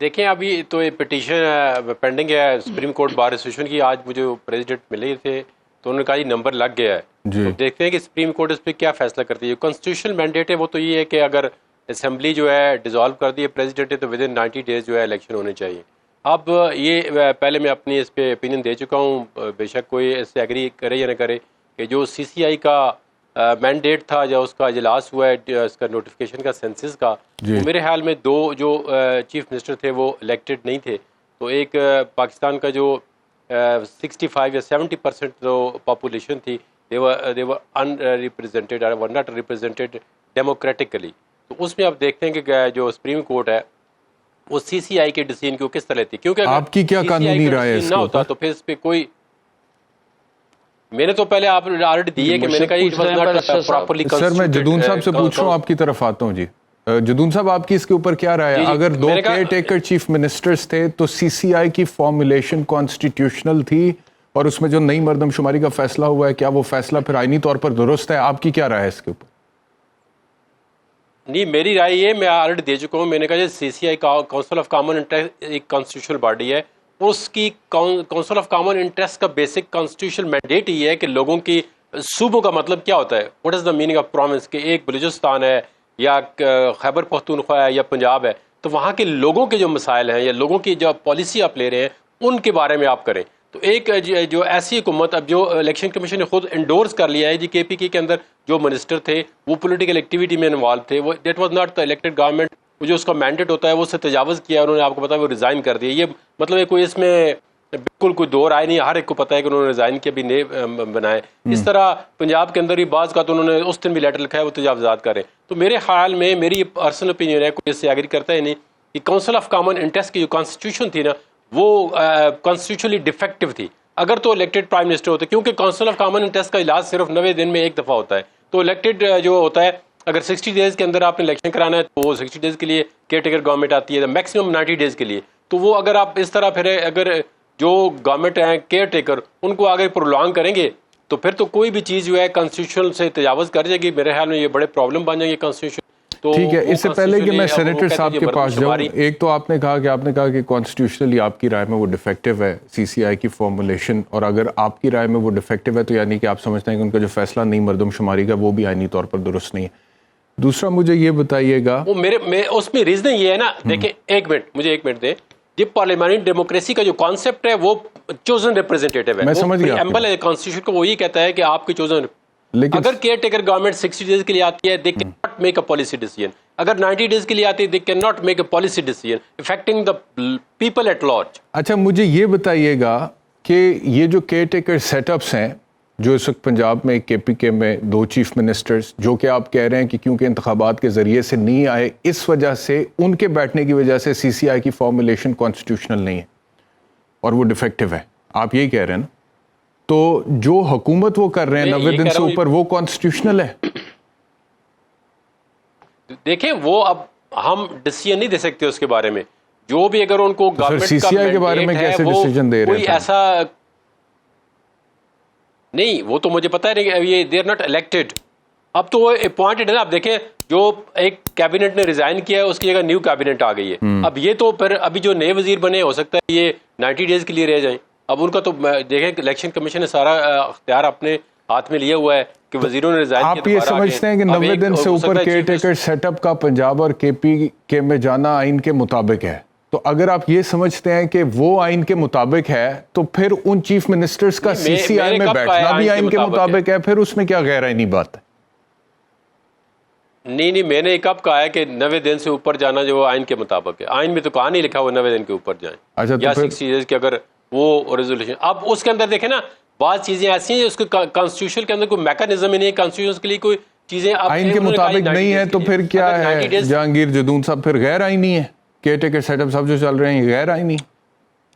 دیکھیں ابھی تو یہ پٹیشن پینڈنگ ہے سپریم کورٹ بار ایسوسیشن کی. آج مجھے پریزیڈنٹ ملے تھے تو انہوں نے کہا یہ نمبر لگ گیا ہے. تو دیکھتے ہیں کہ سپریم کورٹ اس پہ کیا فیصلہ کرتی ہے. کنسٹیٹیوشنل مینڈیٹ ہے وہ تو یہ ہے کہ اگر اسمبلی جو ہے ڈیزالو کر دی ہے پریزیڈنٹ ہے تو ود ان 90 days جو ہے الیکشن ہونے چاہیے. اب یہ پہلے میں اپنی اس پہ اوپینین دے چکا ہوں, بے شک کوئی اس سے ایگری کرے یا نہ کرے, کہ جو سی سی آئی کا مینڈیٹ تھا یا اس کا اجلاس ہوا ہے اس کا نوٹیفیکیشن کا سینسس کا, تو میرے خیال میں دو جو چیف منسٹر تھے وہ الیکٹڈ نہیں تھے. تو ایک پاکستان کا جو 65 یا 70% جو پاپولیشن تھی they were unrepresented or were not represented democratically. تو اس میں آپ دیکھتے ہیں کہ جو سپریم کورٹ ہے وہ سی سی آئی کے ڈیسیژن کو کس طرح لیتی, کیونکہ آپ کی کیا قانونی رائے ہے نہ ہوتا تو پھر اس پہ کوئی, میں نے تو پہلے آپ آلریڈی دی ہے کہ میں نے کہا سر میں جدون صاحب سے پوچھ رہا ہوں, آپ کی طرف آتا ہوں. جی جدون صاحب آپ کی اس کے اوپر کیا رائے ہے؟ اگر دو کیئر ٹیکر چیف منسٹرز تھے تو سی سی آئی کی فارمولیشن کانسٹیٹیوشنل تھی اور اس میں جو نئی مردم شماری کا فیصلہ ہوا ہے کیا وہ فیصلہ پھر آئینی طور پر درست ہے؟ آپ کی کیا رائے ہے اس کے اوپر؟ نہیں, میری رائے یہ میں آلریڈی دے چکا ہوں. میں نے کہا سی سی آئی کاؤنسل آف کامن انٹرسٹ ایک کانسٹیٹیوشنل باڈی ہے, اس کی کاؤنسل آف کامن انٹرسٹ کا بیسک کانسٹیٹیوشنل مینڈیٹ یہ ہے کہ لوگوں کی صوبوں کا مطلب کیا ہوتا ہے, what is the meaning of province, کہ ایک بلوچستان ہے یا خیبر پختونخوا ہے یا پنجاب ہے, تو وہاں کے لوگوں کے جو مسائل ہیں یا لوگوں کی جو پالیسی آپ لے رہے ہیں ان کے بارے میں آپ کریں. تو ایک جو ایسی حکومت, اب جو الیکشن کمیشن نے خود انڈورس کر لیا ہے, جی کے پی کے اندر جو منسٹر تھے وہ پولیٹیکل ایکٹیویٹی میں انوالو تھے, وہ that was not the elected government, جو اس کا مینڈیٹ ہوتا ہے وہ اس سے تجاوز کیا, انہوں نے آپ کو پتا وہ ریزائن کر دیا. یہ مطلب ہے کوئی اس میں بالکل کوئی دو رائے نہیں, ہر ایک کو پتا ہے کہ انہوں نے ریزائن کیا بھی نہیں بنائے. اس طرح پنجاب کے اندر ہی بعض کا تو انہوں نے اس دن بھی لیٹر لکھا ہے وہ تجاوزات کریں. تو میرے خیال میں میری پرسنل اوپینین ہے, کوئی اس سے ایگری کرتا ہے نہیں, کہ کاؤنسل آف کامن انٹرسٹ کی جو کانسٹیٹیوشن تھی نا وہ کانسٹیٹیوشنلی ڈیفیکٹو تھی. اگر تو الیکٹڈ پرائم منسٹر ہوتے, کیونکہ کاؤنسل آف کامن انٹرسٹ کا اجلاس صرف 90 دن میں ایک دفعہ ہوتا ہے, تو الیکٹڈ جو ہوتا ہے اگر 60 days کے اندر آپ نے الیکشن کرانا ہے تو وہ 60 days کے لیے کیئر ٹیکر گورنمنٹ آتی ہے, میکسیمم 90 days کے لیے. تو وہ اگر آپ اس طرح پھر اگر جو گورنمنٹ ہیں کیئر ٹیکر ان کو آگے پرولونگ کریں گے تو پھر تو کوئی بھی چیز جو ہے کانسٹیٹیوشن سے تجاوز کر جائے گی. میرے خیال میں یہ بڑے پرابلم بن جائیں گے کانسٹیٹیوشن. ٹھیک ہے, اس سے پہلے کہ میں سینیٹر صاحب کے پاس جاؤں, ایک تو آپ نے کہا کہ کانسٹیٹیوشنلی آپ کی رائے میں وہ ڈیفیکٹو ہے سی سی آئی کی فارمولیشن, اور اگر آپ کی رائے میں وہ ڈیفیکٹو ہے تو یعنی کہ آپ سمجھتے ہیں کہ ان کا جو فیصلہ نئی مردم شماری کا وہ بھی آئینی طور پر درست نہیں ہے. دوسرا مجھے یہ بتائیے گا, وہ میرے اس میں ریزن یہ ہے نا, دیکھیں مجھے ایک منٹ دیں. یہ پارلیمانی ڈیموکریسی کا جو کانسیپٹ ہے وہ چوزن ریپرزینٹیٹو ہے, میں سمجھ گیا ایمبل ہے کانسٹیٹیوشن کو, وہ یہ کہتا ہے کہ آپ کی چوزن, اگر کیئر ٹیکر گورنمنٹ 60 days کے لیے آتی ہے they cannot make a policy decision, اگر 90 days کے لیے آتی ہے they cannot make a policy decision affecting the people at large. اچھا مجھے یہ بتائیے گا کہ یہ جو کیئر ٹیکر سیٹ اپس ہیں جو اس وقت پنجاب میں کے پی کے میں دو چیف منسٹرز, جو کہ آپ کہہ رہے ہیں کہ کیونکہ انتخابات کے ذریعے سے نہیں آئے اس وجہ سے ان کے بیٹھنے کی وجہ سے سی سی آئی کی فارمولیشن کانسٹیٹیوشنل نہیں ہے اور وہ ڈیفیکٹو ہے, آپ یہی کہہ رہے ہیں نا؟ تو جو حکومت وہ کر رہے ہیں 90 دن سے اوپر وہ کانسٹیٹیوشنل ہے؟ دیکھیں وہ اب ہم ڈیسیژن نہیں دے سکتے اس کے بارے میں, جو بھی اگر ان کو سی سی آئی کے بارے میں کیسے ڈیسیژن دے رہے ہیں؟ کوئی ایسا نہیں, وہ تو مجھے پتا ہے یہ دے آر ناٹ الیکٹڈ. اب تو وہ اپوائنٹڈ ہے نا. اب دیکھیں جو ایک کیبنٹ نے ریزائن کیا ہے اس کی جگہ نیو کیبنٹ آ گئی ہے. اب یہ تو پھر ابھی جو نئے وزیر بنے ہو سکتا ہے یہ 90 days کے لیے رہ جائیں. اب ان کا تو دیکھیں الیکشن کمیشن نے سارا اختیار اپنے ہاتھ میں لیا ہوا ہے کہ وزیروں نے ریزائن کیا. آپ یہ سمجھتے ہیں کہ 90 دن سے اوپر کیئر ٹیکر سیٹ اپ کا پنجاب اور کے پی کے میں جانا آئین کے مطابق ہے؟ تو اگر آپ یہ سمجھتے ہیں کہ وہ آئین کے مطابق ہے تو پھر ان چیف منسٹرز کا سی سی آئی میں بیٹھنا بھی آئین کے مطابق ہے, پھر اس میں کیا غیر آئینی بات ہے؟ نہیں, میں نے کب کہا ہے کہ 90 دن سے اوپر جانا جو آئین کے مطابق ہے. آئین میں تو کہاں نہیں لکھا وہ 90 دن کے اوپر جائیں یا 60 days کے اگر وہ ریزولوشن. اب اس کے اندر دیکھیں نا بعض چیزیں ایسی ہیں اس کے کانسٹیٹیوشن کے اندر کوئی میکانزم ہی نہیں ہے, کانسٹیٹیوشن کے لیے کوئی چیزیں آئین کے مطابق نہیں ہے تو پھر کیا ہے جہانگیر جدون صاحب؟ پھر غیر آئینی ہے کیئر ٹیکر سیٹ اپ سب جو چل رہے ہیں غیر آئینی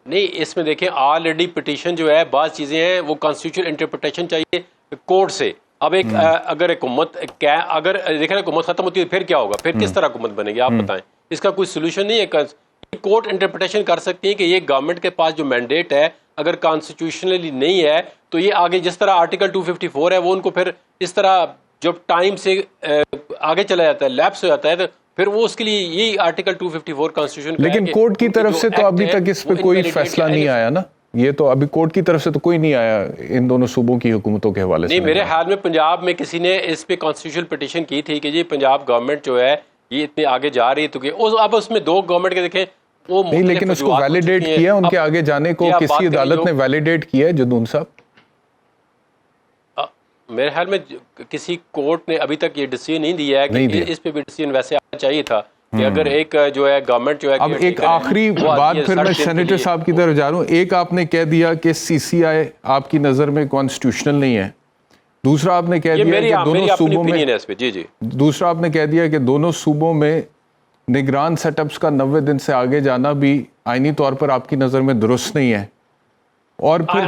نہیں. اس میں دیکھیں آلریڈی پٹیشن جو ہے بعض چیزیں ہیں وہ کانسٹیٹیوشنل انٹرپریٹیشن چاہیے کورٹ سے. اب ایک اگر حکومت اگر دیکھیں حکومت ختم ہوتی ہے پھر کیا ہوگا, پھر کس طرح حکومت بنے گی آپ بتائیں؟ اس کا کوئی سولوشن نہیں ہے. کورٹ انٹرپریٹیشن کر سکتی ہے کہ یہ گورنمنٹ کے پاس جو مینڈیٹ ہے اگر کانسٹیٹیوشنلی نہیں ہے تو یہ آگے جس طرح آرٹیکل 254 ہے وہ ان کو پھر اس طرح جب ٹائم سے آگے چلا جاتا ہے لیپس ہو جاتا ہے تو پھر وہ اس کے لیے یہی آرٹیکل 254 کانسٹیٹیوشن. لیکن کورٹ کی طرف سے تو ابھی تک اس پہ کوئی فیصلہ نہیں آیا نا, یہ تو ابھی کورٹ کی طرف سے تو کوئی نہیں آیا ان دونوں صوبوں کی حکومتوں کے حوالے سے. نہیں, میرے خیال میں پنجاب میں کسی نے اس پہ کانسٹیٹیوشنل پٹیشن کی تھی کہ جی پنجاب گورنمنٹ جو ہے یہ اتنے آگے جا رہی ہے, تو کہ اب اس میں دو گورنمنٹ کے دیکھیں وہ نہیں, لیکن اس کو ویلیڈیٹ کیا ان کے آگے جانے کو, کسی عدالت نے ویلیڈیٹ کیا ہے جدون صاحب؟ میرے خیال میں کسی کورٹ نے ابھی تک یہ ڈیسیژن نہیں دیا ہے کہ اس پہ بھی ڈیسیژن ویسے آنا چاہیے تھا کہ اگر ایک جو ہے گورنمنٹ جو ہے. اب ایک آخری بات پھر میں سینیٹر صاحب کی طرف جا رہا ہوں. ایک آپ نے کہہ دیا کہ سی سی آئی آپ کی نظر میں کانسٹیٹیوشنل نہیں ہے, دوسرا آپ نے کہہ دیا کہ دونوں صوبوں میں, دوسرا آپ نے کہہ دیا کہ دونوں صوبوں میں نگران سیٹ اپس کا 90 دن سے آگے جانا بھی آئینی طور پر آپ کی نظر میں درست نہیں ہے. اور پھر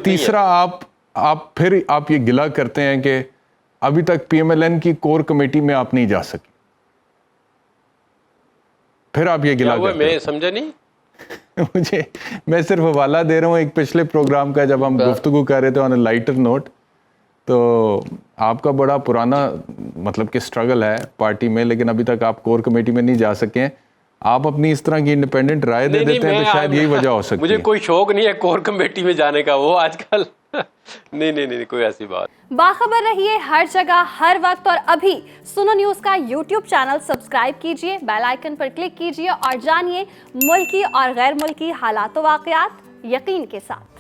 تیسرا آپ یہ گلہ کرتے ہیں کہ ابھی تک پی ایم ایل این کی کور کمیٹی میں آپ نہیں جا سکے, پھر آپ یہ گلہ کرتے ہیں. میں سمجھا نہیں, میں صرف حوالہ دے رہا ہوں ایک پچھلے پروگرام کا جب ہم گفتگو کر رہے تھے آن اے لائٹر نوٹ, تو آپ کا بڑا پرانا مطلب کہ اسٹرگل ہے پارٹی میں, لیکن ابھی تک آپ کور کمیٹی میں نہیں جا سکے. آپ اپنی اس طرح کی انڈیپینڈنٹ رائے دے دیتے ہیں تو شاید یہی وجہ ہو سکتی ہے. مجھے کوئی شوق نہیں ہے کور کمیٹی میں جانے کا, وہ آج کل نہیں کوئی ایسی بات. باخبر رہیے ہر جگہ ہر وقت, اور ابھی سنو نیوز کا یوٹیوب چینل سبسکرائب کیجئے, بیل آئیکن پر کلک کیجئے اور جانیے ملکی اور غیر ملکی حالات و واقعات یقین کے ساتھ.